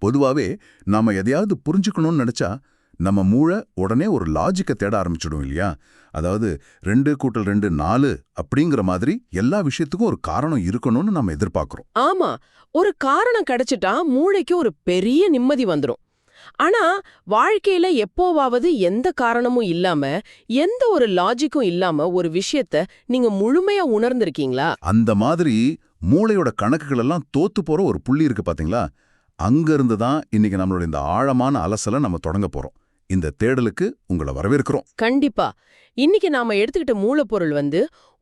பொதுவாவே நாம எதையாவது புரிஞ்சுக்கணும்னு நினைச்சா நம்ம மூளை உடனே ஒரு லாஜிக்கை தேட ஆரம்பிச்சிடும் இல்லையா? அதாவது 2 கூட்டல் 2 4 அப்படிங்கிற மாதிரி எல்லா விஷயத்துக்கும் ஒரு காரணம் இருக்கணும்னு நம்ம எதிர்பார்க்கிறோம். ஆமா, ஒரு காரணம் கிடைச்சிட்டா மூளைக்கு ஒரு பெரிய நிம்மதி வந்துடும். ஆனா வாழ்க்கையில எப்போவாவது எந்த காரணமும் இல்லாம, எந்த ஒரு லாஜிக்கும் இல்லாம ஒரு விஷயத்த நீங்க முழுமையா உணர்ந்திருக்கீங்களா? அந்த மாதிரி மூளையோட கணக்குகள் எல்லாம் தோத்து போற ஒரு புள்ளி இருக்கு பாத்தீங்களா? அங்க இருந்து தான் இன்னைக்கு நம்மளோட இந்த ஆழமான அலசலை நம்ம தொடங்க போறோம். இந்த தேடலுக்கு உங்களை வரவேற்கிறோம். கண்டிப்பா. இன்னைக்கு நாம எடுத்துக்கிட்ட மூலப்பொருள்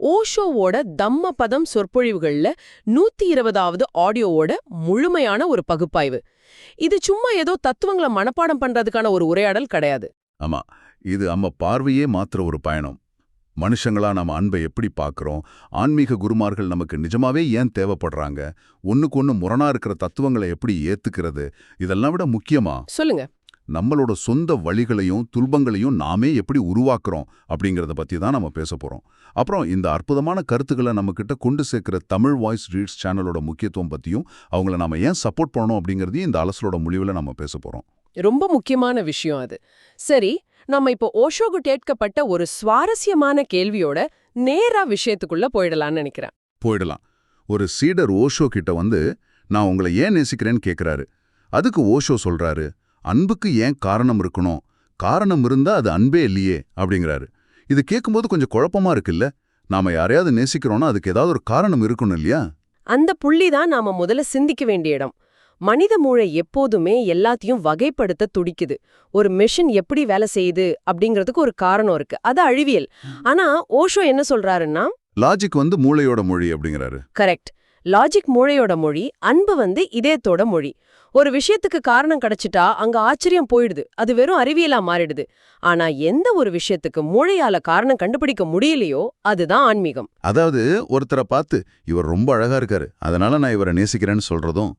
ஓஷோவோட தம்ம பதம் சொற்பொழிவுகள்ல 120வது ஆடியோவோட முழுமையான ஒரு பகுப்பாய்வு. இது சும்மா ஏதோ தத்துவங்களை மனப்பாடம் பண்றதுக்கான ஒரு உரையாடல் கிடையாது. ஆமா, இது நம்ம பார்வையே மாத்திர ஒரு பயணம். மனுஷங்களா நம்ம அன்பை எப்படி பார்க்கறோம், ஆன்மீக குருமார்கள் நமக்கு நிஜமாவே ஏன் தேவைப்படுறாங்க, ஒன்னுக்கு ஒன்னு முரணா இருக்கிற தத்துவங்களை எப்படி ஏத்துக்கிறது, இதெல்லாம் விட முக்கியமா சொல்லுங்க, நம்மளோட சொந்த வழிகளையும் துன்பங்களையும் நாமே எப்படி உருவாக்குறோம் அப்படிங்கறத பத்தி தான் நம்ம பேச போறோம். அப்புறம் இந்த அற்புதமான கருத்துக்களை நம்ம கிட்ட கொண்டு சேர்க்கிற தமிழ் வாய்ஸ் ரீட்ஸ் சேனலோட முக்கியத்துவம் பத்தியும் அவங்கள நாம ஏன் சப்போர்ட் பண்ணணும் அப்படிங்கறதையும் இந்த அலசலோட முடிவுல நம்ம பேச போறோம். ரொம்ப முக்கியமான விஷயம் அது. சரி, நம்ம இப்போ ஓஷோக்கு கேட்கப்பட்ட ஒரு சுவாரஸ்யமான கேள்வியோட நேரா விஷயத்துக்குள்ள போயிடலாம்னு நினைக்கிறேன். போயிடலாம். ஒரு சீடர் ஓஷோ கிட்ட நான் உங்களை ஏன் நேசிக்கிறேன்னு கேட்கிறாரு. அதுக்கு ஓஷோ சொல்றாரு, அன்புக்கு ஏன் காரணம் இருக்கணும், காரணம் இருந்தா அது அன்பே இல்லையே அப்படிங்கிறாரு. இது கேட்கும்போது கொஞ்சம் குழப்பமா இருக்குல்ல? நாம யாரையாவது நேசிக்கிறோம்னா அதுக்கு ஏதாவது ஒரு காரணம் இருக்கணும் இல்லையா? அந்த புள்ளி தான் நாம முதல்ல சிந்திக்க வேண்டிய இடம். மனித மூளை எப்போதுமே எல்லாத்தையும் வகைப்படுத்த துடிக்குது. ஒரு மெஷின் எப்படி வேலை செய்யுது அப்படிங்கிறதுக்கு ஒரு காரணம் இருக்கு, அது அழிவியல். ஆனா ஓஷோ என்ன சொல்றாருன்னா, லாஜிக் மூளையோட மொழி அப்படிங்கிறாரு. கரெக்ட். லாஜிக் மூளையோட மொழி, அன்பு இதயத்தோட மொழி. ஒரு விஷயத்துக்கு காரணம் கிடைச்சிட்டா அங்க ஆச்சரியம் போயிடுது, அது வெறும் அறிவியலா மாறிடுது. ஆனா எந்த ஒரு விஷயத்துக்கு மூளையால காரணம் கண்டுபிடிக்க முடியலையோ அதுதான் ஆன்மீகம். அதாவது ஒருத்தரை பார்த்து இவர் ரொம்ப அழகா இருக்காரு, அதனால நான் இவரை நேசிக்கிறேன்னு சொல்றதும்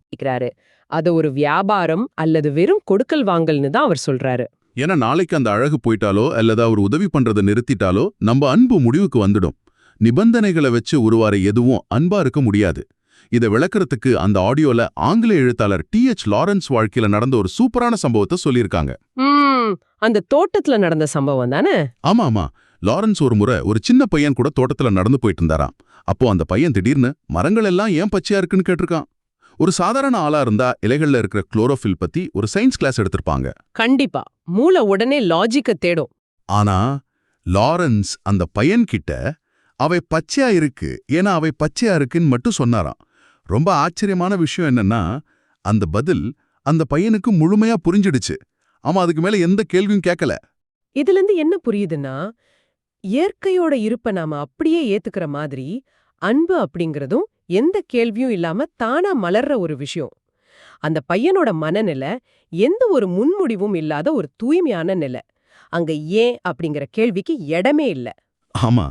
அது ஒரு வியாபாரம் அல்லது வெறும் கொடுக்கல் வாங்கல்னு தான் அவர் சொல்றாரு. ஏன்னா நாளைக்கு அந்த அழகு போயிட்டாலோ அல்லது அவர் உதவி பண்றதை நிறுத்திட்டாலோ நம்ம அன்பு முடிவுக்கு வந்துடும். நிபந்தனைகளை வச்சு உருவார எதுவும் அன்பா இருக்க முடியாது. இதை விளக்கறதுக்கு அந்த ஆடியோல ஆங்கில எழுத்தாளர் T.H. லாரன்ஸ் வாழ்க்கையில நடந்த ஒரு சூப்பரான சம்பவத்தை சொல்லியிருக்காங்க. அந்த தோட்டத்துல நடந்த சம்பவம் தானே? ஆமா ஆமா. லாரன்ஸ் ஒரு முறை ஒரு சின்ன பையன் கூட தோட்டத்துல நடந்து போயிட்டு இருந்தாராம். அப்போ அந்த பையன் திடீர்னு மரங்கள் எல்லாம் ஏன் பச்சையா இருக்குன்னு கேட்டிருக்கான். ஒரு சாதாரண ஆளா இருந்தா இலைகள்ல இருக்கிற குளோரோஃபில் பத்தி ஒரு சயின்ஸ் கிளாஸ் எடுத்திருப்பாங்க. கண்டிப்பா மூளை உடனே லாஜிக்க தேடும். ஆனா லாரன்ஸ் அந்த பையன் கிட்ட அவை பச்சையா இருக்கு, ஏன்னா அவை பச்சையா இருக்குன்னு மட்டும் சொன்னாராம். ரொம்ப ஆச்சரியமான விஷயம் என்னன்னா, அந்த பதில் அந்த பையனுக்கு முழுமையா புரிஞ்சிடுச்சு. அவன் அதுக்கு மேல எந்த கேள்வியும் கேட்கல. இதுல இருந்து என்ன புரியுதுன்னா, இயற்கையோட இருப்ப நாம அப்படியே ஏத்துக்கிற மாதிரி அன்பு அப்படிங்கறதும் எந்த கேள்வியும் இல்லாம தானா மலர்ற ஒரு விஷயம். அந்த பையனோட மனநிலை எந்த ஒரு முன்முடிவும் இல்லாத ஒரு தூய்மையான நிலை. அங்க ஏன் அப்படிங்கிற கேள்விக்கு இடமே இல்ல. ஆமா,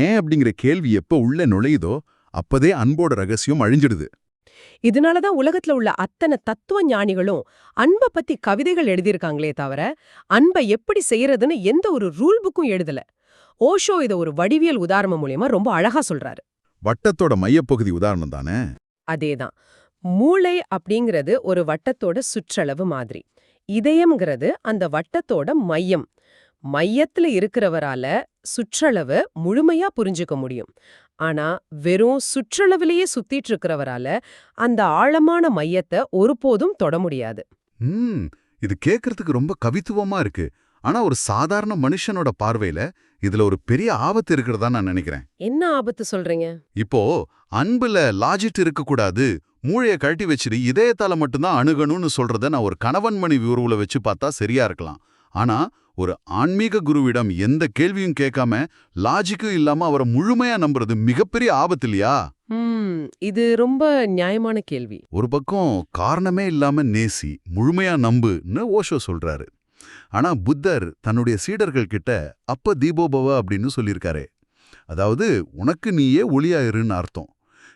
ஏன் அப்படிங்கிற கேள்வி எப்ப உள்ள நுழையுதோ அப்பதே அன்போட ரகசியம் அழிஞ்சிடுது. இதனாலதான் உலகத்துல உள்ள அத்தனை தத்துவ ஞானிகளும் அன்பை பத்தி கவிதைகள் எழுதியிருக்காங்களே தவிர அன்பை எப்படி செய்யறதுன்னு எந்த ஒரு ரூல் புக்கும் எழுதல. ஓஷோ இத ஒரு வடிவியல் உதாரணம் மூலியமா ரொம்ப அழகா சொல்றாரு. வட்டத்தோட மையப்பகுதி உதாரணம் தானே? அதேதான். மூளை அப்படிங்கிறது ஒரு வட்டத்தோட சுற்றளவு மாதிரி. இதயம்ங்கிறது அந்த வட்டத்தோட மையம். மையத்துல இருக்கிறவரால சுற்றளவு முழுமையா புரிஞ்சுக்க முடியும். ஆனா வெறும் சுற்றளவிலேயே சுத்திட்டு இருக்கிறவரால அந்த ஆழமான மையத்தை ஒருபோதும் தொட முடியாது. இது கேட்கறதுக்கு ரொம்ப கவித்துவமா இருக்கு. ஆனா ஒரு சாதாரண மனுஷனோட பார்வையில இதுல ஒரு பெரிய ஆபத்து இருக்கிறதா நான் நினைக்கிறேன். என்ன ஆபத்து சொல்றீங்க? இப்போ அன்புல லாஜிக் இருக்கக்கூடாது, மூளைய கழட்டி வச்சிரு, இதயத்தால மட்டும்தான் அணுகணும்னு சொல்றத நான் ஒரு கணவன் மனைவி உறவுல வச்சு பார்த்தா சரியா இருக்கலாம். ஆனா ஒரு ஆன்மீக குருவிடம் எந்த கேள்வியும் கேட்காம லாஜிக்கும் இல்லாம அவரை முழுமையா நம்புறது மிகப்பெரிய ஆபத்து இல்லையா? இது ரொம்ப நியாயமான கேள்வி. ஒரு பக்கம் காரணமே இல்லாம நேசி, முழுமையா நம்புன்னு ஓஷோ சொல்றாரு. ஆனா புத்தர் தன்னுடைய சீடர்கள் கிட்ட அப்ப தீபோபவ அப்படின்னு சொல்லியிருக்காரு. அதாவது உனக்கு நீயே ஒளியா இருன்னு அர்த்தம்.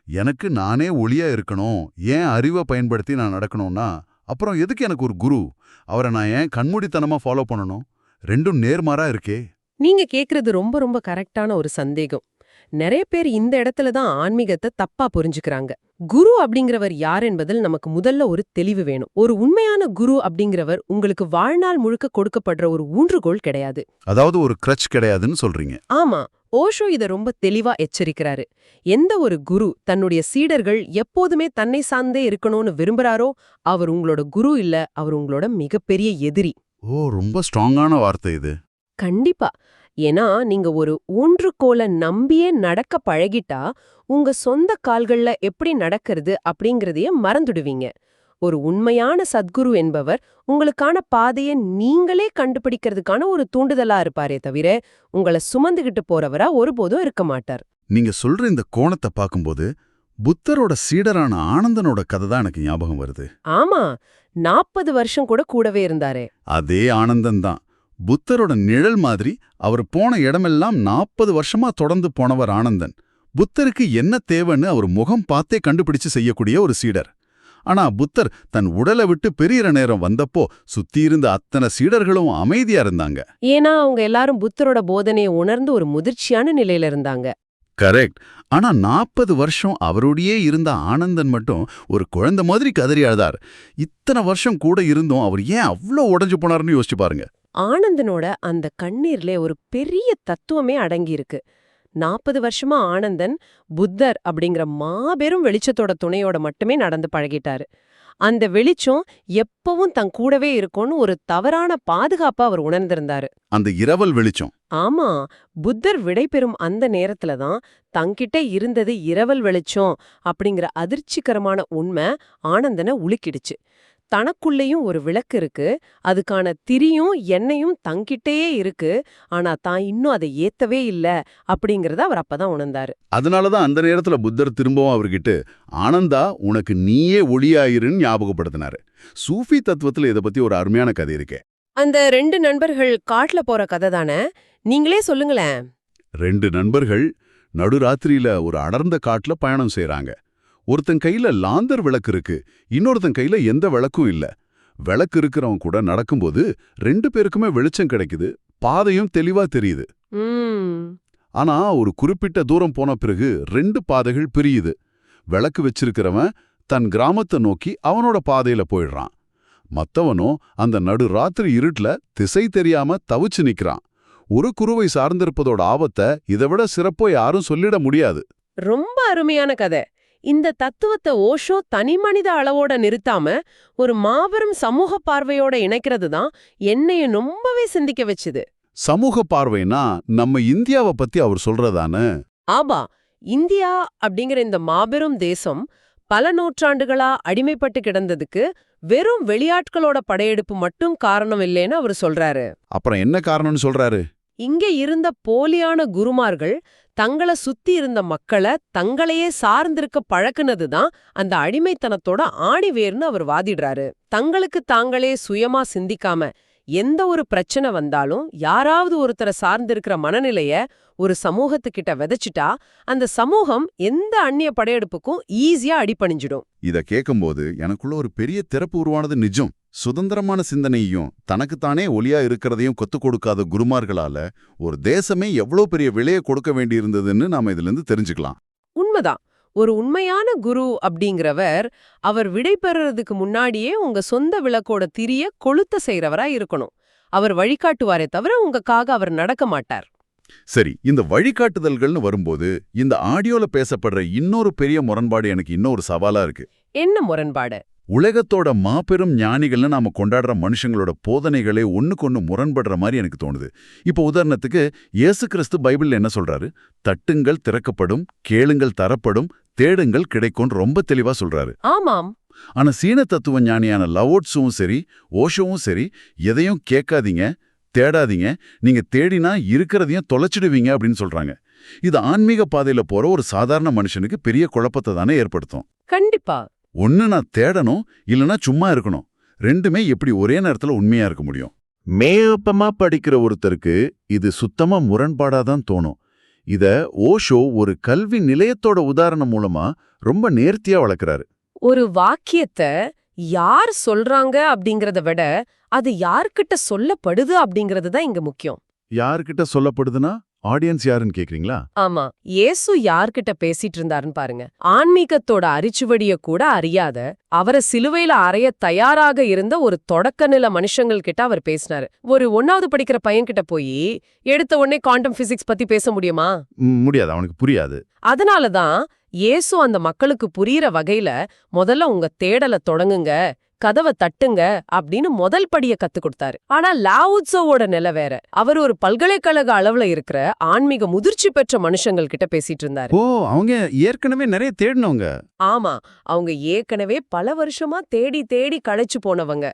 எனக்கு நானே ஒளியா இருக்கணும், ஏன் அறிவை பயன்படுத்தி நான் நடக்கணும்னா அப்புறம் எதுக்கு எனக்கு ஒரு குரு? அவரை நான் ஏன் கண்மூடித்தனமா ஃபாலோ பண்ணணும்? ரெண்டும் நேர்மாறா இருக்கே. நீங்க கேக்குறது ரொம்ப ரொம்ப கரெக்டான ஒரு சந்தேகம். நிறைய பேர் இந்த இடத்துல தான் ஆன்மீகத்தை தப்பா புரிஞ்சுக்கிறாங்க. குரு அப்படிங்கிறவர் யார் என்பதில் நமக்கு முதல்ல ஒரு தெளிவு வேணும். ஒரு உண்மையான குரு அப்படிங்கிறவர் உங்களுக்கு வாழ்நாள் முழுக்க கொடுக்கப்படுற ஒரு ஊன்றுகோல் கிடையாது. அதாவது ஒரு கிரட்ச் கிடையாதுன்னு சொல்றீங்க. ஆமா, ஓஷோ இத ரொம்ப தெளிவா எச்சரிக்கிறாரு. எந்த ஒரு குரு தன்னுடைய சீடர்கள் எப்போதுமே தன்னை சார்ந்தே இருக்கணும்னு விரும்புறாரோ அவர் உங்களோட குரு இல்ல, அவர் உங்களோட மிகப்பெரிய எதிரி. ஓ, ரொம்ப ஸ்ட்ராங்கான வார்த்தை இது. கண்டிப்பா. ஏன்னா நீங்க ஒரு ஊன்றுகோலை நம்பியே நடக்க பழகிட்டா உங்க சொந்த கால்கள்ல எப்படி நடக்கிறது அப்படிங்கறதையே மறந்துடுவீங்க. ஒரு உண்மையான சத்குரு என்பவர் உங்களுக்கான பாதையை நீங்களே கண்டுபிடிக்கிறதுக்கான ஒரு தூண்டுதலா இருப்பாரே தவிர உங்களை சுமந்துகிட்டு போறவரா ஒருபோதும் இருக்க மாட்டார். நீங்க சொல்ற இந்த கோணத்தை பார்க்கும்போது புத்தரோட சீடரான ஆனந்தனோட கதை தான் எனக்கு ஞாபகம் வருது. ஆமா, 40 வருஷம் கூடவே இருந்தாரே. அதே ஆனந்தன் தான். புத்தரோட நிழல் மாதிரி அவர் போன இடமெல்லாம் 40 வருஷமா தொடர்ந்து போனவர் ஆனந்தன். புத்தருக்கு என்ன தேவைன்னு அவர் முகம் பார்த்தே கண்டுபிடிச்சு செய்யக்கூடிய ஒரு சீடர். ஆனா புத்தர் தன் உடலை விட்டு பெரியற நேரம் வந்தப்போ சுத்தியிருந்த அத்தனை சீடர்களும் அமைதியா இருந்தாங்க. ஏன்னா அவங்க எல்லாரும் புத்தரோட போதனையை உணர்ந்து ஒரு முதிர்ச்சியான நிலையில இருந்தாங்க. கரெக்ட். ஆனா 40 வருஷம் அவரோடையே இருந்த ஆனந்தன் மட்டும் ஒரு குழந்தை மாதிரி கதறி அழுதார். இத்தனை வருஷம் கூட இருந்தும் அவர் ஏன் அவ்வளோ உடைஞ்சு போனார்னு யோசிச்சு பாருங்க. ஆனந்தனோட அந்த கண்ணீர்ல ஒரு பெரிய தத்துவமே அடங்கியிருக்கு. 40 வருஷமா ஆனந்தன் புத்தர் அப்படிங்கிற மாபெரும் வெளிச்சத்தோட துணையோட மட்டுமே நடந்து பழகிட்டாரு. அந்த வெளிச்சம் எப்பவும் தன் கூடவே இருக்கும்னு ஒரு தவறான பாதுகாப்பா அவர் உணர்ந்திருந்தாரு. அந்த இரவல் வெளிச்சம். ஆமா, புத்தர் விடைபெறும் அந்த நேரத்துல தான் தங்கிட்ட இருந்தது இரவல் வெளிச்சம் அப்படிங்கிற அதிர்ச்சிகரமான உண்மை ஆனந்தனை உலுக்கிடுச்சு. தனக்குள்ளேயும் ஒரு விளக்கு இருக்கு, அதுக்கான திரியும் எண்ணெயும் தங்கிட்டே இருக்கு, ஆனா தான் இன்னும் அதை ஏத்தவே இல்ல அப்படிங்கறத அவர் அப்பதான் உணர்ந்தாரு. அதனாலதான் அந்த நேரத்துல புத்தர் திரும்பவும் அவர்கிட்ட ஆனந்தா உனக்கு நீயே ஒளியாயிருன்னு ஞாபகப்படுத்தினாரு. சூஃபி தத்துவத்துல இதை பத்தி ஒரு அருமையான கதை இருக்கே. அந்த 2 நண்பர்கள் காட்டுல போற கதை தானே, நீங்களே சொல்லுங்களேன். 2 நண்பர்கள் நடுராத்திரியில ஒரு அடர்ந்த காட்டுல பயணம் செய்றாங்க. ஒருத்தன் கையில லாந்தர் விளக்கு இருக்கு, இன்னொருத்தன் கையில எந்த விளக்கும் இல்ல. விளக்கு இருக்கிறவன் கூட நடக்கும்போது 2 பேருக்குமே வெளிச்சம் கிடைக்குது, பாதையும் தெளிவா தெரியுது. ஆனா ஒரு குறிப்பிட்ட தூரம் போன பிறகு 2 பாதைகள் பிரியுது. விளக்கு வச்சிருக்கிறவன் தன் கிராமத்தை நோக்கி அவனோட பாதையில போயிடுறான். மத்தவனோ அந்த நடு ராத்திரி இருட்டுல திசை தெரியாம தவிச்சு நிக்கிறான். ஒரு குருவை சார்ந்திருப்பதோட ஆபத்தை இதைவிட சிறப்போ யாரும் சொல்லிட முடியாது. ரொம்ப அருமையான கதை. இந்த தத்துவத்தை ஓஷோ தனிமனித அளவோட நிறுத்தாம ஒரு மாபெரும் சமூக பார்வையோட இணைக்கிறது தான் என்னையும் ரொம்பவே சிந்திக்க வச்சுது. சமூக பார்வைனா நம்ம இந்தியாவை பத்தி அவர் சொல்றதானே? ஆபா, இந்தியா அப்படிங்கிற இந்த மாபெரும் தேசம் பல நூற்றாண்டுகளா அடிமைப்பட்டு கிடந்ததுக்கு வெறும் வெளியாட்களோட படையெடுப்பு மட்டும் காரணம் இல்லைன்னு அவர் சொல்றாரு. அப்புறம் என்ன காரணம்னு சொல்றாரு? இங்க இருந்த போலியான குருமார்கள் தங்கள சுத்தி இருந்த மக்களை தங்களையே சார்ந்திருக்க பழக்குனதுதான் அந்த அடிமைத்தனத்தோட ஆணிவேர்னு அவர் வாதிடுறாரு. தங்களுக்கு தாங்களே சுயமா சிந்திக்காம எந்த ஒரு பிரச்சனை வந்தாலும் யாராவது ஒருத்தரை சார்ந்திருக்கிற மனநிலைய ஒரு சமூகத்துக்கிட்ட விதைச்சிட்டா அந்த சமூகம் எந்த அந்நிய படையெடுப்புக்கும் ஈஸியா அடிபணிஞ்சிடும். இத கேட்கும்போது எனக்குள்ள ஒரு பெரிய திறப்பு உருவானது நிஜம். சுதந்திரமான சிந்தனையும் தனக்குத்தானே ஒளியா இருக்கிறதையும் கொத்துக் கொடுக்காத குருமார்களால ஒரு தேசமே எவ்வளோ பெரிய விலையை கொடுக்க வேண்டியிருந்ததுன்னு நாம இதுல இருந்து தெரிஞ்சுக்கலாம். உண்மைதான். ஒரு உண்மையான குரு அப்படிங்கிறவர் அவர் விடை பெறறதுக்கு முன்னாடியே உங்க சொந்த விளக்கோட திரிய கொளுத்த செய்யறவரா இருக்கணும். அவர் வழிகாட்டுவாரே தவிர உங்களுக்காக அவர் நடக்க மாட்டார். சரி, இந்த வழிகாட்டுதல்கள்னு வரும்போது இந்த ஆடியோல பேசப்படுற இன்னொரு பெரிய முரண்பாடு எனக்கு இன்னொரு சவாலா இருக்கு. என்ன முரண்பாடு? உலகத்தோட மாபெரும் ஞானிகள்னு நாம கொண்டாடுற மனுஷங்களோட போதனைகளே ஒண்ணுக்கொன்னு முரண்படுற மாதிரி எனக்கு தோணுது. இப்போ உதாரணத்துக்கு இயேசு கிறிஸ்து பைபிள்ல என்ன சொல்றாரு? தட்டுங்கள் திறக்கப்படும், கேளுங்கள் தரப்படும், தேடுங்கள் கிடைக்கும்னு ரொம்ப தெளிவா சொல்றாரு. ஆமாம். ஆனா சீன தத்துவ ஞானியான லவோட்ஸுவும் சரி ஓஷோவும் சரி எதையும் கேட்காதீங்க, தேடாதீங்க, நீங்க தேடினா இருக்கிறதையும் தொலைச்சிடுவீங்க அப்படின்னு சொல்றாங்க. இது ஆன்மீக பாதையில போற ஒரு சாதாரண மனுஷனுக்கு பெரிய குழப்பத்தை தானே ஏற்படுத்தும். கண்டிப்பா. ஒன்னு நான் தேடணும், இல்லனா சும்மா இருக்கணும். ரெண்டுமே எப்படி ஒரே நேரத்துல உண்மையா இருக்க முடியும்? மேப்பமா படிக்கிற ஒருத்தருக்கு இது சுத்தமா முரண்பாடாதான் தோணும். இத ஓஷோ ஒரு கல்வி நிலையத்தோட உதாரணம் மூலமா ரொம்ப நேர்த்தியா வளர்க்கறாரு. ஒரு வாக்கியத்தை யார் சொல்றாங்க அப்படிங்கறத விட அது யார்கிட்ட சொல்லப்படுது அப்படிங்கிறது தான் இங்க முக்கியம். யார்கிட்ட சொல்லப்படுதுன்னா ஆடியன்ஸ் யாருன்னு கேக்குறீங்களா? ஆமா, இயேசு யார்கிட்ட பேசிட்டு இருந்தாருன்னு பாருங்க. ஆன்மீகத்தோட அரிச்சுவடிய கூட அறியாத, அவரை சிலுவையில அறைய தயாராக இருந்த ஒரு தொடக்க நில மனுஷங்கள் கிட்ட அவர் பேசினாரு. ஒரு 1வது படிக்கிற பையன்கிட்ட போய் எடுத்த உடனே குவாண்டம் பிசிக்ஸ் பத்தி பேச முடியுமா? முடியாது, அவனுக்கு புரியாது. அதனாலதான் இயேசு அந்த மக்களுக்கு புரியிற வகையில முதல்ல உங்க தேடல தொடங்குங்க, கதவை தட்டுங்க அப்படின்னு முதல் படிய கத்து கொடுத்தாரு. ஆனா லாவுட்சோவோட நிலை வேற. அவர் ஒரு பல்கலைக்கழக அளவுல இருக்கிற ஆன்மீக முதிர்ச்சி பெற்ற மனுஷங்கள் கிட்ட பேசிட்டு இருந்தாரு. ஓ, அவங்க ஏற்கனவே நிறைய தேடினவங்க. ஆமா, அவங்க ஏற்கனவே பல வருஷமா தேடி தேடி களைச்சு போனவங்க.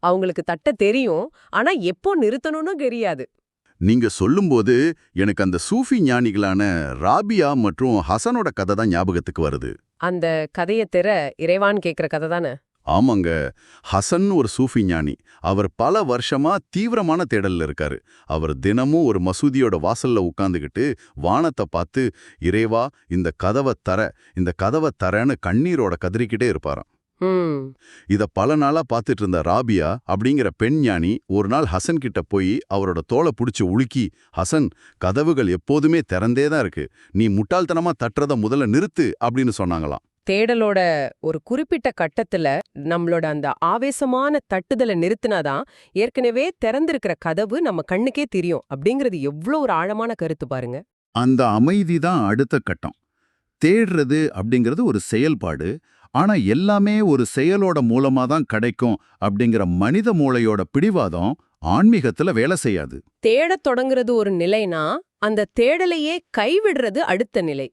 அவங்களுக்கு தட்ட தெரியும், ஆனா எப்போ நிறுத்தணும்னு தெரியாது. நீங்க சொல்லும்போது எனக்கு அந்த சூஃபி ஞானிகளான ராபியா மற்றும் ஹசனோட கதை தான் ஞாபகத்துக்கு வருது. அந்த கதையை இறைவான் கேக்குற கதை தானே? ஆமாங்க, ஹசன் ஒரு சூஃபி ஞானி. அவர் பல வருஷமா தீவிரமான தேடல்ல இருக்காரு. அவர் தினமும் ஒரு மசூதியோட வாசல்ல உட்கார்ந்துகிட்டு வானத்தை பார்த்து, இறைவா இந்த கதவை தரேன்னு கண்ணீரோட கதறிக்கிட்டே இருப்பாராம். இத பல நாளா பார்த்துட்டு இருந்த ராபியா அப்படிங்கிற பெண் ஞானி ஒரு நாள் ஹசன் கிட்ட போய் அவரோட தோலை புடிச்சு உலுக்கி, ஹசன், கதவுகள் எப்போதுமே திறந்தே தான் இருக்கு, நீ முட்டாள்தனமா தட்டுறத முதல்ல நிறுத்து அப்படின்னு சொன்னாங்களாம். தேடலோட ஒரு குறிப்பிட்ட கட்டத்துல நம்மளோட அந்த ஆவேசமான தட்டுதலை நிறுத்தினாதான் ஏற்கனவே திறந்திருக்கிற கதவு நம்ம கண்ணுக்கே தெரியும் அப்படிங்கிறது எவ்வளோ ஒரு ஆழமான கருத்து பாருங்க. அந்த அமைதி தான் அடுத்த கட்டம். தேடுறது அப்படிங்கிறது ஒரு செயல்பாடு. ஆனா எல்லாமே ஒரு செயலோட மூலமா தான் கிடைக்கும் அப்படிங்கிற மனித மூளையோட பிடிவாதம் ஆன்மீகத்துல வேலை செய்யாது. தேடத் தொடங்குறது ஒரு நிலைனா, அந்த தேடலையே கைவிடுறது அடுத்த நிலை.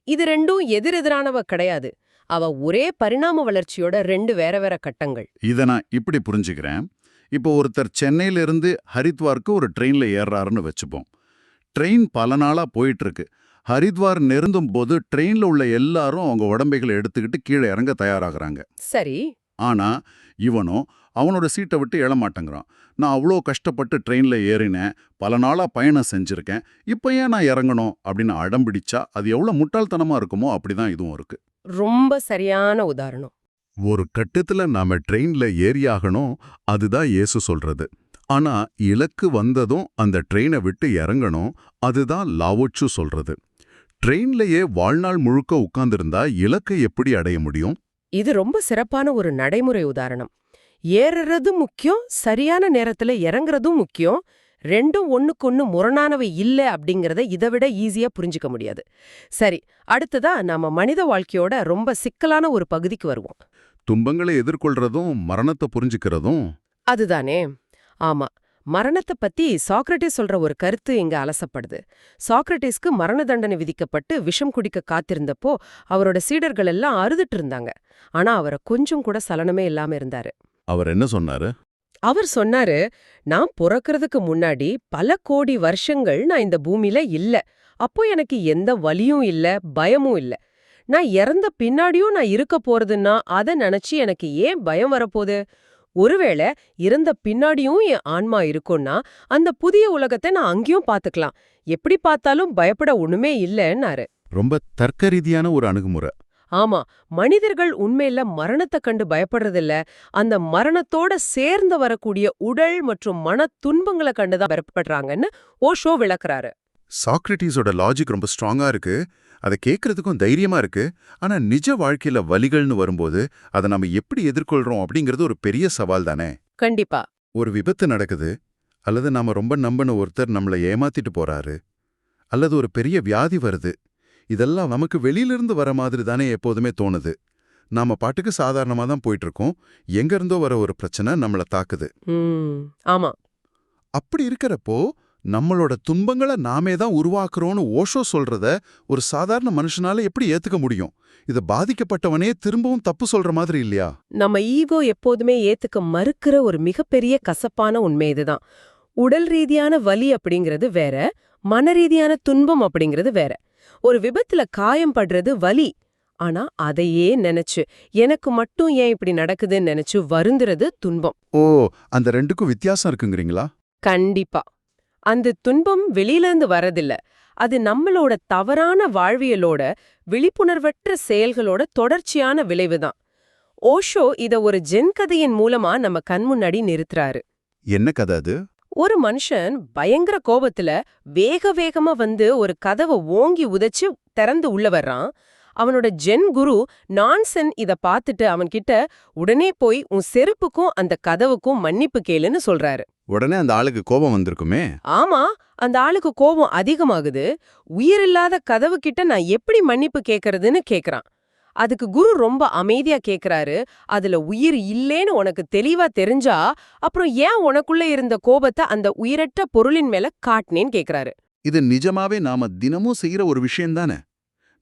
இது ரெண்டும் எதிரெதிரானவ கிடையாது. அவ ஒரே பரிணாம வளர்ச்சியோட 2 வேற வேற கட்டங்கள். இதை நான் இப்படி புரிஞ்சுக்கிறேன். இப்போ ஒருத்தர் சென்னையிலிருந்து ஹரித்வாருக்கு ஒரு ட்ரெயின்ல ஏறாருன்னு வச்சுப்போம். ட்ரெயின் பல நாளா போயிட்டு இருக்கு. ஹரித்வார் நெருங்கும் போது ட்ரெயின்ல உள்ள எல்லாரும் அவங்க உடம்பைகளை எடுத்துக்கிட்டு கீழே இறங்க தயாராகிறாங்க. சரி. ஆனா இவனோ அவனோட சீட்டை விட்டு எழமாட்டேங்கிறான். நான் அவ்வளோ கஷ்டப்பட்டு ட்ரெயின்ல ஏறினேன், பல நாளா பயணம் செஞ்சிருக்கேன், இப்போ ஏன் நான் இறங்கணும் அப்படின்னு அடம் பிடிச்சா அது எவ்வளோ முட்டாள்தனமா இருக்குமோ அப்படிதான் இதுவும் இருக்கு. ரொம்ப சரியான உதாரணம். ஒரு கட்டத்துல நாம ட்ரெயின்ல ஏறியாகணும், அதுதான் இயேசு சொல்றது. ஆனா இலக்கு வந்ததும் அந்த ட்ரெயினை விட்டு இறங்கணும், அதுதான் லாவோட்சு சொல்றது. ட்ரெயின்லயே வாழ்நாள் முழுக்க உட்கார்ந்திருந்தா இலக்கை எப்படி அடைய முடியும்? இது ரொம்ப சிறப்பான ஒரு நடைமுறை உதாரணம். ஏறுறதும் முக்கியம், சரியான நேரத்துல இறங்குறதும் முக்கியம். ரெண்டும் ஒண்ணுக்கொன்னு முரணானவை இல்ல அப்படிங்கறத இதை விட ஈஸியா புரிஞ்சுக்க முடியாது. சரி, அடுத்ததா நாம மனித வாழ்க்கையோட ரொம்ப சிக்கலான ஒரு பகுதிக்கு வருவோம். துன்பங்களை எதிர்கொள்றதும் மரணத்தை புரிஞ்சுக்கிறதும். அதுதானே? ஆமா, மரணத்தை பத்தி சாக்ரட்டிஸ் சொல்ற ஒரு கருத்து இங்க அலசப்படுது. சாக்ரட்டிஸ்க்கு மரண தண்டனை விதிக்கப்பட்டு விஷம் குடிக்க காத்திருந்தப்போ அவரோட சீடர்கள் எல்லாம் அறுதுட்டு இருந்தாங்க. ஆனா அவரை கொஞ்சம் கூட சலனமே இல்லாம இருந்தாரு. அவர் என்ன சொன்னாரு? அவர் சொன்னாரு, நான் பிறக்கிறதுக்கு முன்னாடி பல கோடி வருஷங்கள் நான் இந்த பூமியில இல்ல. அப்போ எனக்கு எந்த வலியும் இல்ல, பயமும் இல்ல. நான் இறந்த பின்னாடியும் நான் இருக்க போறதுன்னா அதை நினைச்சு எனக்கு ஏன் பயம் வரப்போகுது? ஒருவேளை இறந்த பின்னாடியும் என் ஆன்மா இருக்கும்னா அந்த புதிய உலகத்தை நான் அங்கேயும் பாத்துக்கலாம். எப்படி பார்த்தாலும் பயப்பட ஒண்ணுமே இல்லைன்னாரு. ரொம்ப தர்க்க ரீதியான ஒரு அணுகுமுறை. ஆமா, மனிதர்கள் உண்மையில மரணத்தை கண்டு பயப்படுறதில்ல, அந்த மரணத்தோட சேர்ந்து வரக்கூடிய உடல் மற்றும் மன துன்பங்களை கண்டுதான் பயப்படுறாங்கன்னு ஓஷோ விளக்குறாரு. சாக்ரட்டிஸோட லாஜிக் ரொம்ப ஸ்ட்ராங்கா இருக்கு. அதை கேட்கறதுக்கும் தைரியமா இருக்கு. ஆனா நிஜ வாழ்க்கையில வலிகள்னு வரும்போது அதை நம்ம எப்படி எதிர்கொள்றோம் அப்படிங்கிறது ஒரு பெரிய சவால் தானே. கண்டிப்பா. ஒரு விபத்து நடக்குது, அல்லது நாம ரொம்ப நம்பின ஒருத்தர் நம்மளை ஏமாத்திட்டு போறாரு, அல்லது ஒரு பெரிய வியாதி வருது. இதெல்லாம் நமக்கு வெளியிலிருந்து வர மாதிரி தானே எப்போதுமே தோணுது. நாம பாட்டுக்கு சாதாரணமா தான் போயிட்டு இருக்கோம். எங்க இருந்தோ வர ஒரு பிரச்சனை நம்மள தாக்குது. ஆமா. அப்படி இருக்கிறப்போ நம்மளோட துன்பங்களை நாமே தான் உருவாக்குறோம்னு ஓஷோ சொல்றத ஒரு சாதாரண மனுஷனால எப்படி ஏத்துக்க முடியும்? இது பாதிக்கப்பட்டவனே திரும்பவும் தப்பு சொல்ற மாதிரி இல்லையா? நம்ம ஈகோ எப்போதுமே ஏத்துக்க மறுக்கிற ஒரு மிகப்பெரிய கசப்பான உண்மை இதுதான். உடல் ரீதியான வலி அப்படிங்கிறது வேற, மன ரீதியான துன்பம் அப்படிங்கிறது வேற. ஒரு விபத்துல காயம் படுறது வலி. ஆனா அதையே நினைச்சு எனக்கு மட்டும் ஏன் இப்படி நடக்குதுன்னு நினைச்சு வருந்துறது துன்பம். ஓ, அந்த ரெண்டுக்கும் வித்தியாசம் இருக்குங்கிறீங்களா? கண்டிப்பா. அந்த துன்பம் வெளியிலிருந்து வரதில்ல. அது நம்மளோட தவறான வாழ்வியலோட விழிப்புணர்வற்ற செயல்களோட தொடர்ச்சியான விளைவுதான். ஓஷோ இத ஒரு ஜென் கதையின் மூலமா நம்ம கண் முன்னாடி நிறுத்துறாரு. என்ன கதை அது? ஒரு மனுஷன் பயங்கர கோபத்துல வேக வேகமா வந்து ஒரு கதவை ஓங்கி உதைச்சு திறந்து உள்ள வர்றான். அவனோட ஜென் குரு நான்சென் இத பார்த்துட்டு அவன்கிட்ட உடனே போய் உன் செருப்புக்கும் அந்த கதவுக்கும் மன்னிப்பு கேளுன்னு சொல்றாரு. உடனே அந்த ஆளுக்கு கோபம் வந்திருக்குமே. ஆமா, அந்த ஆளுக்கு கோபம் அதிகமாகுது. உயிரில்லாத கதவு கிட்ட நான் எப்படி மன்னிப்பு கேக்குறதுன்னு கேக்குறான். அதுக்கு குரு ரொம்ப அமைதியா கேக்குறாரு, அதுல உயிர் இல்லேன்னு உனக்கு தெளிவா தெரிஞ்சா அப்புறம் ஏன் உனக்குள்ள இருந்த கோபத்தை அந்த உயிரற்ற பொருளின் மேல காட்டினேன்னு கேக்குறாரு. இது நிஜமாவே நாம தினமும் செய்யற ஒரு விஷயம்தானே.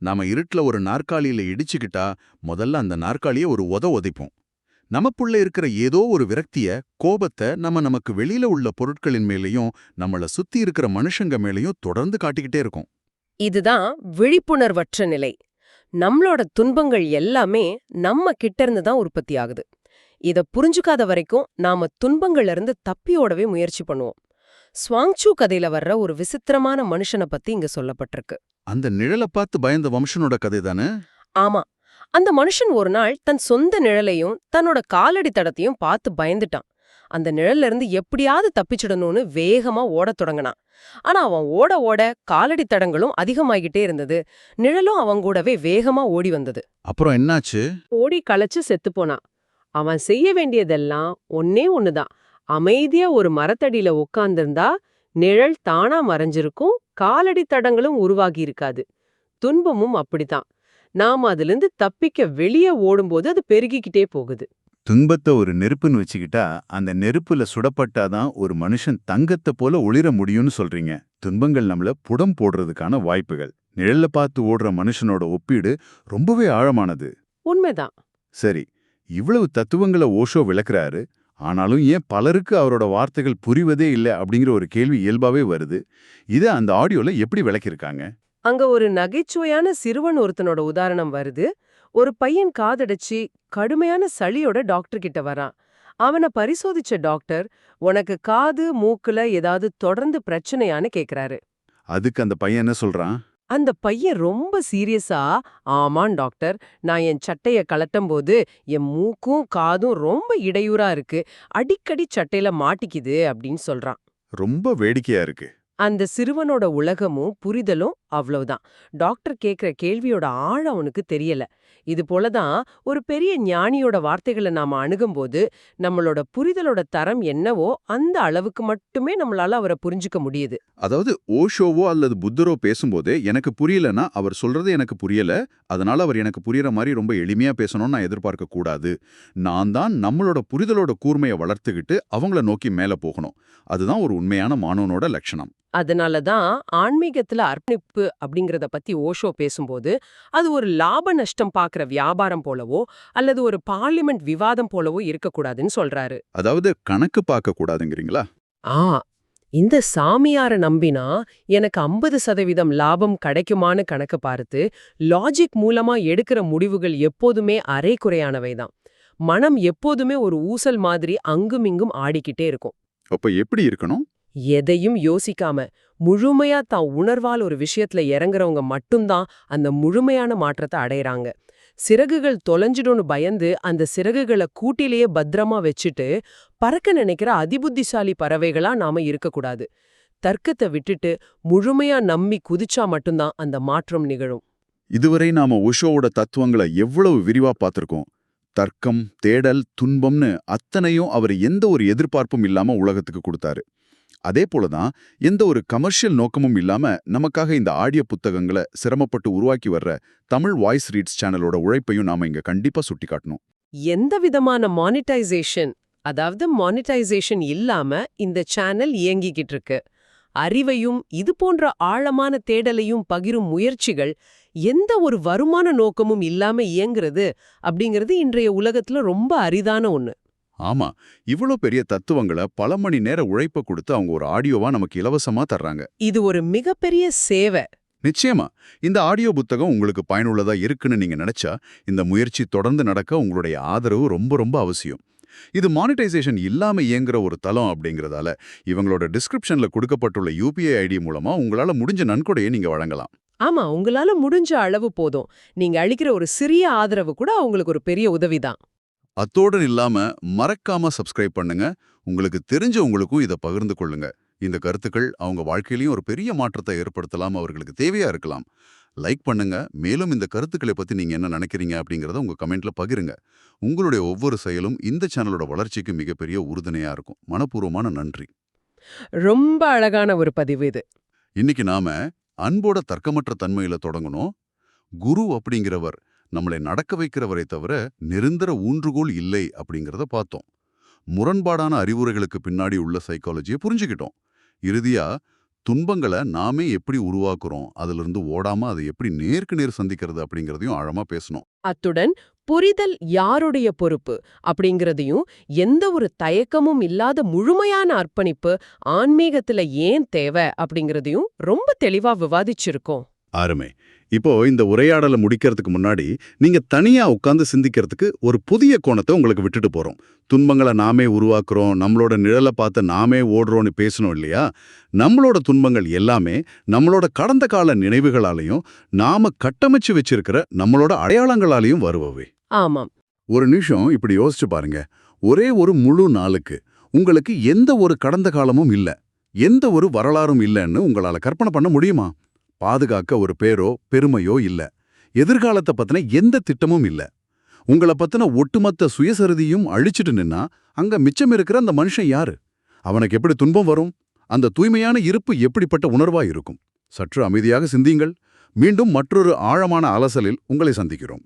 நாம இருட்டுல ஒரு நாற்காலியில இடிச்சுக்கிட்டா முதல்ல அந்த நாற்காலியை ஒரு உதைப்போம். நமக்குள்ள இருக்கிற ஏதோ ஒரு விரக்திய, கோபத்தை நமக்கு வெளியில உள்ள பொருட்களின் மேலயும் நம்மள சுத்தி இருக்கிற மனுஷங்க மேலயும் தொடர்ந்து காட்டிக்கிட்டே இருக்கோம். இதுதான் விழிப்புணர்வற்ற நிலை. நம்மளோட துன்பங்கள் எல்லாமே நம்ம கிட்ட இருந்து தான் உற்பத்தி ஆகுது. இத புரிஞ்சுக்காத வரைக்கும் நாம துன்பங்கள்ல இருந்து தப்பியோடவே முயற்சி பண்ணுவோம். ஸ்வாங்சூ கதையில வர்ற ஒரு விசித்திரமான மனுஷனை பத்தி இங்க சொல்லப்பட்டிருக்கு. அந்த நிழலை பார்த்து பயந்த வம்சனோட கதை தானே? ஆமா, அந்த மனுஷன் ஒரு நாள் தன் சொந்த நிழலையும் தன்னோட காலடி தடத்தையும் பார்த்து பயந்துட்டான். அந்த நிழல்ல இருந்து எப்படியாவது தப்பிச்சிடணும்னு வேகமா ஓடத் தொடங்கினான். ஆனா அவன் ஓட ஓட காலடி தடங்களும் அதிகமாகிட்டே இருந்தது. நிழலும் அவன் கூடவே வேகமா ஓடி வந்தது. அப்புறம் என்னாச்சு? ஓடி களைச்சு செத்து போனான். அவன் செய்ய வேண்டியதெல்லாம் ஒன்னே ஒண்ணுதான். அமைதியா ஒரு மரத்தடியில உட்கார்ந்திருந்தா நிழல் தானா மறைஞ்சிருக்கும், காலடி தடங்களும் உருவாகி இருக்காது. துன்பமும் அப்படித்தான். நாம அதிலிருந்து தப்பிக்க வெளியே ஓடும்போது அது பெருகிக்கிட்டே போகுது. துன்பத்தை ஒரு நெருப்புன்னு வச்சுக்கிட்டா அந்த நெருப்புல சுடப்பட்டாதான் ஒரு மனுஷன் தங்கத்தை போல ஒளிர முடியும்னு சொல்றீங்க. துன்பங்கள் நம்மள புடம் போடுறதுக்கான வாய்ப்புகள். நிழல்ல பார்த்து ஓடுற மனுஷனோட ஒப்பீடு ரொம்பவே ஆழமானது. உண்மைதான். சரி, இவ்வளவு தத்துவங்களை ஓஷோ விளக்குறாரு. ஆனாலும் ஏன் பலருக்கு அவரோட வார்த்தைகள் புரிவதே இல்லை அப்படிங்கிற ஒரு கேள்வி இயல்பாவே வருது. இதை அந்த ஆடியோல எப்படி விளக்கியிருக்காங்க? அங்க ஒரு நகைச்சுவையான சிறுவன் ஒருத்தனோட உதாரணம் வருது. ஒரு பையன் காதடைச்சு கடுமையான சளியோட டாக்டர் கிட்ட வரான். அவனை பரிசோதிச்ச டாக்டர், உனக்கு காது மூக்குல ஏதாவது தொடர்ந்து பிரச்சனையான்னு கேக்குறாரு. அதுக்கு அந்த பையன் என்ன சொல்றான்? அந்த பையன் ரொம்ப சீரியஸா, ஆமான் டாக்டர், நான் என் சட்டைய கலட்டும் போது என் மூக்கும் காதும் ரொம்ப இடையூறா இருக்கு, அடிக்கடி சட்டையில மாட்டிக்குது அப்படின்னு சொல்றான். ரொம்ப வேடிக்கையா இருக்கு. அந்த சிறுவனோட உலகமும் புரிதலும் அவ்வளவுதான். டாக்டர் கேக்குற கேள்வியோட ஆழம் அவனுக்கு தெரியல. இது போலதான் ஒரு பெரிய ஞானியோட வார்த்தைகளை நாம அணுகும்போது நம்மளோட புரிதலோட தரம் என்னவோ அந்த அளவுக்கு மட்டுமே நம்மளால அவரை புரிஞ்சுக்க முடியுது. அதாவது ஓஷோவோ அல்லது புத்தரோ பேசும்போது எனக்கு புரியலன்னா அவர் சொல்றது எனக்கு புரியல, அதனால அவர் எனக்கு புரியற மாதிரி ரொம்ப எளிமையா பேசணும்னு நான் எதிர்பார்க்க கூடாது. நான் தான் நம்மளோட புரிதலோட கூர்மையை வளர்த்துக்கிட்டு அவங்கள நோக்கி மேல போகணும். அதுதான் ஒரு உண்மையான மாணவனோட லட்சணம். அதனாலதான் ஆன்மீகத்துல அர்ப்பணிப்பு அப்படிங்கறத பத்தி ஓஷோ பேசும்போது அது ஒரு லாப நஷ்டம் பாக்குற வியாபாரம் போலவோ அல்லது ஒரு பார்லிமெண்ட் விவாதம் போலவோ இருக்கக்கூடாதுன்னு சொல்றாரு. அதாவது கணக்கு பார்க்க கூடாதுங்கிறீங்களா? இந்த சாமியார நம்பினா எனக்கு 50% லாபம் கிடைக்குமான்னு கணக்கு பார்த்து லாஜிக் மூலமா எடுக்கிற முடிவுகள் எப்போதுமே அரைக்குறையானவைதான். மனம் எப்போதுமே ஒரு ஊசல் மாதிரி அங்குமிங்கும் ஆடிக்கிட்டே இருக்கும். அப்ப எப்படி இருக்கணும்? எதையும் யோசிக்காம முழுமையா தான் உணர்வால் ஒரு விஷயத்துல இறங்குறவங்க மட்டும்தான் அந்த முழுமையான மாற்றத்தை அடையறாங்க. சிறகுகள் தொலைஞ்சிடும்னு பயந்து அந்த சிறகுகளை கூட்டிலேயே பத்திரமா வச்சுட்டு பறக்க நினைக்கிற அதிபுத்திசாலி பறவைகளா நாம இருக்கக்கூடாது. தர்க்கத்தை விட்டுட்டு முழுமையா நம்பி குதிச்சா மட்டும்தான் அந்த மாற்றம் நிகழும். இதுவரை நாம ஓஷோவோட தத்துவங்களை எவ்வளவு விரிவா பார்த்திருக்கோம். தர்க்கம், தேடல், துன்பம்னு அத்தனையும் அவர் எந்த ஒரு எதிர்பார்ப்பும் இல்லாம உலகத்துக்கு கொடுத்தாரு. அதே போலதான் எந்த ஒரு கமர்ஷியல் நோக்கமும் இல்லாம நமக்காக இந்த ஆடியோ புத்தகங்களை சிரமப்பட்டு உருவாக்கி வர்ற தமிழ் வாய்ஸ் ரீட்ஸ் சேனலோட உழைப்பையும் நாம இங்க கண்டிப்பா சுட்டி காட்டணும். எந்த விதமான மானிட்டைசேஷன் இல்லாம இந்த சேனல் இயங்கிக்கிட்டு இருக்கு. அறிவையும் இது போன்ற ஆழமான தேடலையும் பகிரும் முயற்சிகள் எந்த ஒரு வருமான நோக்கமும் இல்லாம இயங்குறது அப்படிங்கிறது இன்றைய உலகத்துல ரொம்ப அரிதான ஒண்ணு. ஆமா, இவ்வளோ பெரிய தத்துவங்களை பல மணி நேர உழைப்ப கொடுத்து அவங்க ஒரு ஆடியோவா நமக்கு இலவசமா தர்றாங்க. இது ஒரு மிகப்பெரிய சேவை. நிச்சயமா இந்த ஆடியோ புத்தகம் உங்களுக்கு பயனுள்ளதா இருக்குன்னு நீங்க நினைச்சா இந்த முயற்சி தொடர்ந்து நடக்க உங்களுடைய ஆதரவு ரொம்ப ரொம்ப அவசியம். இது மானிட்டைசேஷன் இல்லாம இயங்குற ஒரு தளம் அப்படிங்கறதால இவங்களோட டிஸ்கிரிப்ஷன்ல கொடுக்கப்பட்டுள்ள UPI ID மூலமா உங்களால முடிஞ்ச நன்கொடையை நீங்க வழங்கலாம். ஆமா, உங்களால முடிஞ்ச அளவு போதும். நீங்க அளிக்கிற ஒரு சிறிய ஆதரவு கூட அவங்களுக்கு ஒரு பெரிய உதவிதான். அத்தோடு இல்லாம மறக்காம சப்ஸ்கிரைப் பண்ணுங்க. உங்களுக்கு தெரிஞ்சவங்களுக்கும் இதை பகிர்ந்து கொள்ளுங்க. இந்த கருத்துக்கள் அவங்க வாழ்க்கையிலயும் ஒரு பெரிய மாற்றத்தை ஏற்படுத்தலாம், அவர்களுக்கு தேவையா இருக்கலாம். லைக் பண்ணுங்க. மேலும் இந்த கருத்துக்களை பத்தி நீங்க என்ன நினைக்கிறீங்க அப்படிங்கறத உங்க கமெண்ட்ல பகிருங்க. உங்களுடைய ஒவ்வொரு செயலும் இந்த சேனலோட வளர்ச்சிக்கு மிகப்பெரிய உறுதுணையா இருக்கும். மனப்பூர்வமான நன்றி. ரொம்ப அழகான ஒரு பதிவு இது. இன்னைக்கு நாம அன்போட தர்க்கமற்ற தன்மையில தொடங்கணும். குரு அப்படிங்கிறவர் நம்மளை நடக்க வைக்கிறவரை தவிர நிரந்தர ஊன்றுகோல் இல்லை அப்படிங்கிறத பார்த்தோம். முரண்பாடான அறிவுரைகளுக்கு பின்னாடி உள்ள சைக்காலஜியை புரிஞ்சுக்கிட்டோம். இறுதியா துன்பங்களை நாமே எப்படி உருவாக்குறோம், அதிலிருந்து ஓடாம அதை எப்படி நேருக்கு நேர் சந்திக்கிறது அப்படிங்கிறதையும் ஆழமா பேசணும். அத்துடன் புரிதல் யாருடைய பொறுப்பு அப்படிங்கறதையும், எந்த ஒரு தயக்கமும் இல்லாத முழுமையான அர்ப்பணிப்பு ஆன்மீகத்துல ஏன் தேவை அப்படிங்கறதையும் ரொம்ப தெளிவா விவாதிச்சிருக்கோம். அருமை. இப்போ இந்த உரையாடலை முடிக்கிறதுக்கு முன்னாடி நீங்க தனியா உட்கார்ந்து சிந்திக்கிறதுக்கு ஒரு புதிய கோணத்தை உங்களுக்கு விட்டுட்டு போறோம். துன்பங்களை நாமே உருவாக்குறோம், நம்மளோட நிழலை பார்த்து நாமே ஓடுறோம்னு பேசணும் இல்லையா? நம்மளோட துன்பங்கள் எல்லாமே நம்மளோட கடந்த கால நினைவுகளாலையும் நாம கட்டமைச்சு வச்சிருக்கிற நம்மளோட அடையாளங்களாலையும் வருபவை. ஆமாம். ஒரு நிமிஷம் இப்படி யோசிச்சு பாருங்க. ஒரே ஒரு முழு நாளுக்கு உங்களுக்கு எந்த ஒரு கடந்த காலமும் இல்ல, எந்த ஒரு வரலாறும் இல்லைன்னு உங்களால கற்பனை பண்ண முடியுமா? பாதுகாக்க ஒரு பேரோ பெருமையோ இல்ல, எதிர்காலத்தை பத்தின எந்த திட்டமும் இல்ல. உங்களை பத்தின ஒட்டுமொத்த சுயசரிதியும் அழிச்சிட்டு நின்னா அங்க மிச்சம் இருக்கிற அந்த மனுஷன் யாரு? அவனுக்கு எப்படி துன்பம் வரும்? அந்த தூய்மையான இருப்பு எப்படிப்பட்ட உணர்வா இருக்கும்? சற்று அமைதியாக சிந்தியுங்கள். மீண்டும் மற்றொரு ஆழமான அலசலில் உங்களை சந்திக்கிறோம்.